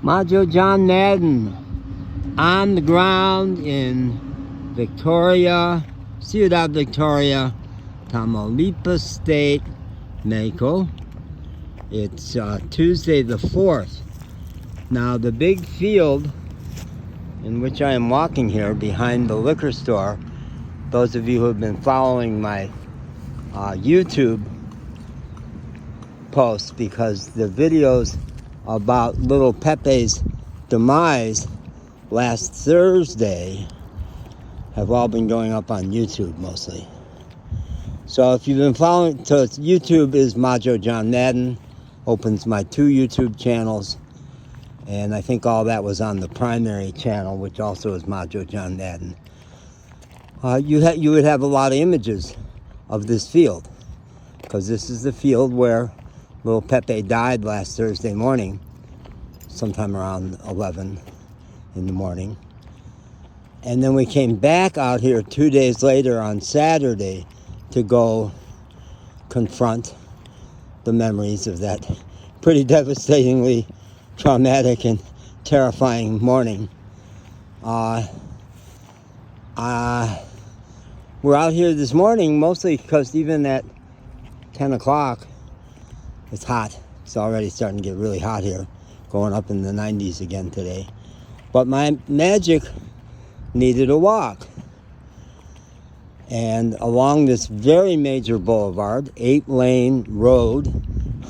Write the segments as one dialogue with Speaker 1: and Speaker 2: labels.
Speaker 1: Majo John Madden on the ground in Victoria, Ciudad Victoria, Tamaulipas State, Mexico. It's Tuesday the 4th. Now the big field in which I am walking here behind the liquor store, those of you who have been following my YouTube posts, because the videos about little Pepe's demise last Thursday have all been going up on YouTube mostly. So if you've been following, so YouTube is Majo John Madden, opens my 2 YouTube channels, and I think all that was on the primary channel, which also is Majo John Madden. You would have a lot of images of this field, because this is the field where little Pepe died last Thursday morning, sometime around 11 in the morning. And then we came back out here 2 days later on Saturday to go confront the memories of that pretty devastatingly traumatic and terrifying morning. We're out here this morning mostly because even at 10 o'clock, it's hot. It's already starting to get really hot here, going up in the 90s again today. But my Magic needed a walk. And along this very major boulevard, 8-lane road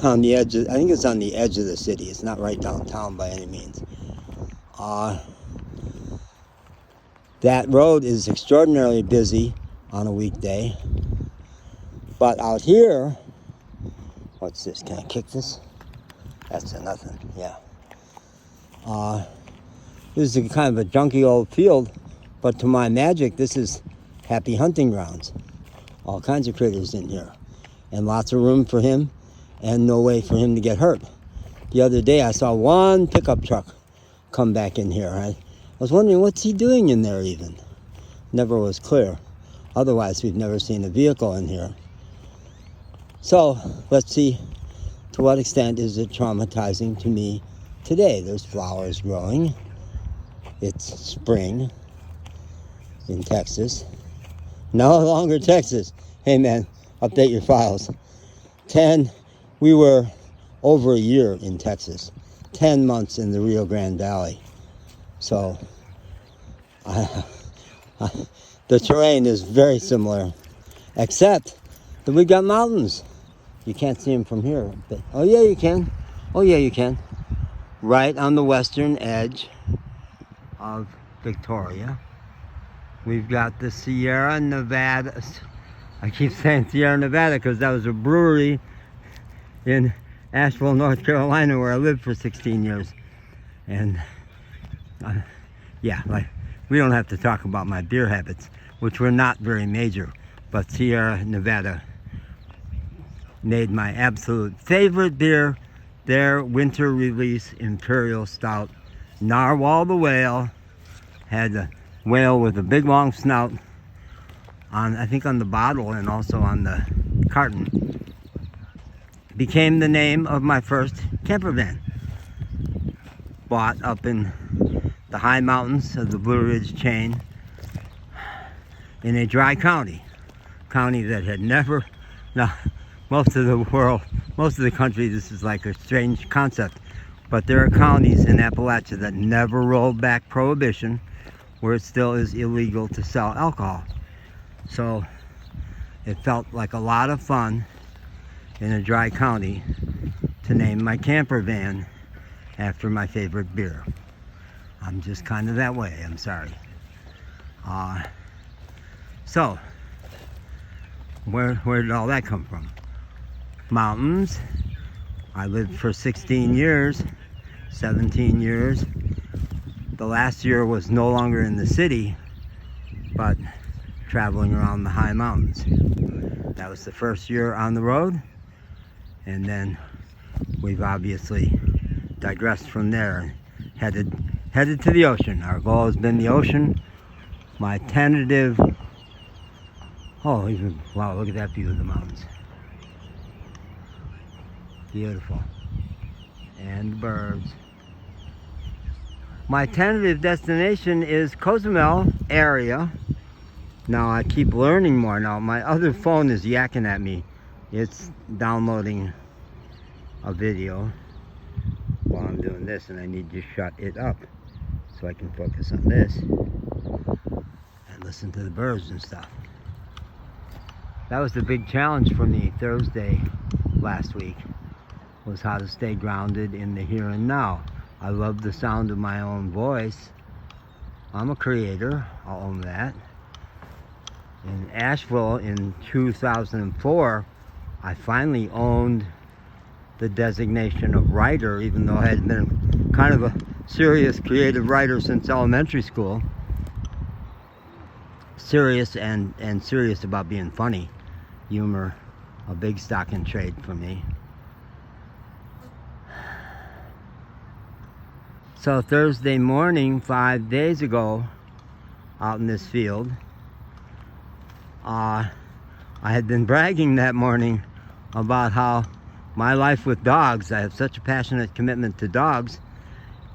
Speaker 1: on the edge of, I think it's on the edge of the city. It's not right downtown by any means. That road is extraordinarily busy on a weekday. But out here, what's this? Can I kick this? That's a nothing, yeah. This is kind of a junky old field, but to my Magic, this is happy hunting grounds. All kinds of critters in here, and lots of room for him, and no way for him to get hurt. The other day, I saw one pickup truck come back in here. I was wondering, what's he doing in there even? Never was clear. Otherwise, we've never seen a vehicle in here. So, let's see to what extent is it traumatizing to me today. There's flowers growing. It's spring in Texas. No longer Texas. Hey man, update your files. We were over a year in Texas. 10 months in the Rio Grande Valley. So, the terrain is very similar, except that we got mountains. You can't see them from here, but oh yeah, you can. Oh yeah, you can. Right on the western edge of Victoria, we've got the Sierra Nevada. I keep saying Sierra Nevada because that was a brewery in Asheville, North Carolina, where I lived for 16 years. And yeah, like, we don't have to talk about my beer habits, which were not very major, but Sierra Nevada made my absolute favorite beer, their winter release Imperial Stout. Narwhal the whale, had a whale with a big long snout on, I think on the bottle and also on the carton. Became the name of my first camper van. Bought up in the high mountains of the Blue Ridge chain in a dry county that had never, now most of the world, most of the country, this is like a strange concept, but there are counties in Appalachia that never rolled back prohibition, where it still is illegal to sell alcohol. So it felt like a lot of fun in a dry county to name my camper van after my favorite beer. I'm just kind of that way, I'm sorry. So, where did all that come from? Mountains. I lived for 16 years, 17 years. The last year was no longer in the city, but traveling around the high mountains. That was the first year on the road, and then we've obviously digressed from there and headed to the ocean. Our goal has been the ocean. My tentative, wow, look at that view of the mountains. Beautiful. And the birds. My tentative destination is Cozumel area. Now I keep learning more now. My other phone is yakking at me. It's downloading a video while I'm doing this, and I need to shut it up so I can focus on this and listen to the birds and stuff. That was the big challenge for me Thursday last week, was how to stay grounded in the here and now. I love the sound of my own voice. I'm a creator, I'll own that. In Asheville in 2004, I finally owned the designation of writer, even though I had been kind of a serious creative writer since elementary school. Serious and serious about being funny. Humor, a big stock in trade for me. So Thursday morning, 5 days ago, out in this field, I had been bragging that morning about how my life with dogs, I have such a passionate commitment to dogs,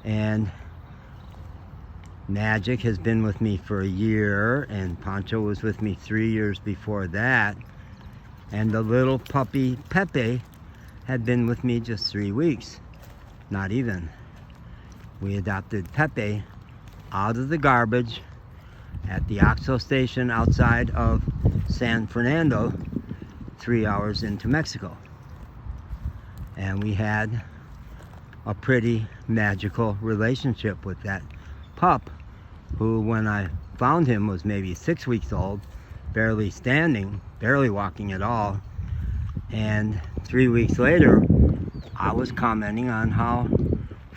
Speaker 1: and Magic has been with me for a year, and Pancho was with me 3 years before that, and the little puppy Pepe had been with me just 3 weeks, not even. We adopted Pepe out of the garbage at the OXXO station outside of San Fernando, 3 hours into Mexico. And we had a pretty magical relationship with that pup, who when I found him was maybe 6 weeks old, barely standing, barely walking at all. And 3 weeks later, I was commenting on how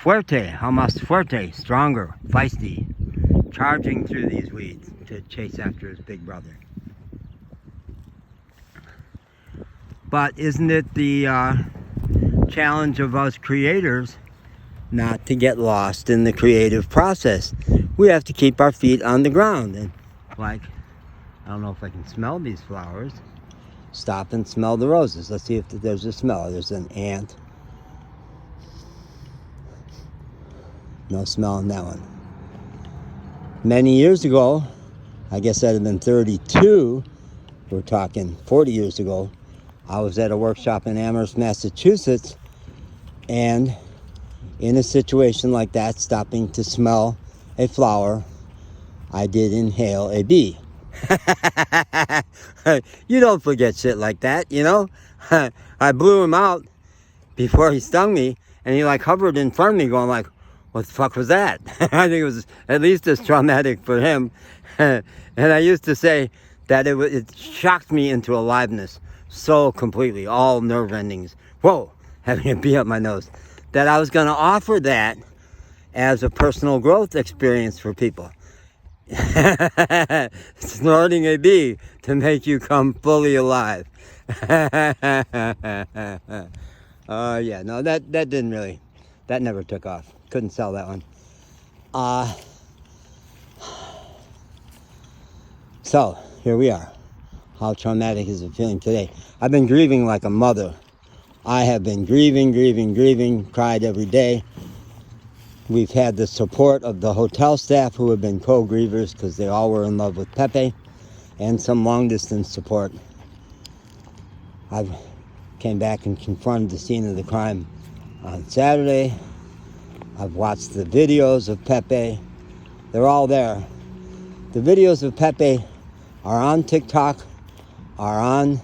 Speaker 1: más fuerte, stronger, feisty, charging through these weeds to chase after his big brother. But isn't it the challenge of us creators not to get lost in the creative process? We have to keep our feet on the ground. And like, I don't know if I can smell these flowers. Stop and smell the roses. Let's see if there's a smell. There's an ant. No smell in that one. Many years ago, I guess that'd have been 32, we're talking 40 years ago, I was at a workshop in Amherst, Massachusetts, and in a situation like that, stopping to smell a flower, I did inhale a bee. You don't forget shit like that, you know? I blew him out before he stung me, and he like hovered in front of me going like, what the fuck was that? I think it was at least as traumatic for him. And I used to say that it shocked me into aliveness so completely, all nerve endings. Whoa, having a bee up my nose. That I was going to offer that as a personal growth experience for people. Snorting a bee to make you come fully alive. Yeah, no, that didn't really, that never took off. Couldn't sell that one. So, here we are. How traumatic is it feeling today? I've been grieving like a mother. I have been grieving, cried every day. We've had the support of the hotel staff who have been co-grievers because they all were in love with Pepe, and some long-distance support. I came back and confronted the scene of the crime on Saturday. I've watched the videos of Pepe. They're all there. The videos of Pepe are on TikTok, are on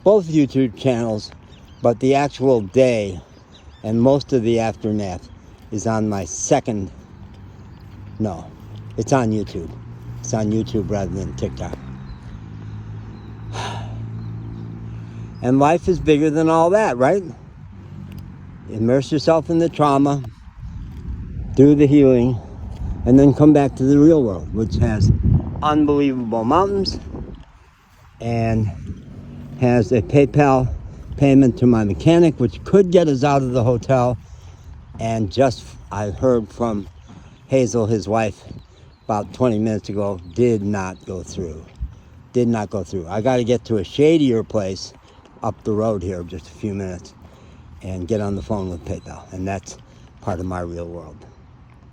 Speaker 1: both YouTube channels, but the actual day and most of the aftermath is on my second, no, it's on YouTube. It's on YouTube rather than TikTok. And life is bigger than all that, right? Immerse yourself in the trauma, do the healing, and then come back to the real world, which has unbelievable mountains and has a PayPal payment to my mechanic, which could get us out of the hotel. And just, I heard from Hazel, his wife, about 20 minutes ago, did not go through. Did not go through. I got to get to a shadier place up the road here, just a few minutes, and get on the phone with PayPal. And that's part of my real world.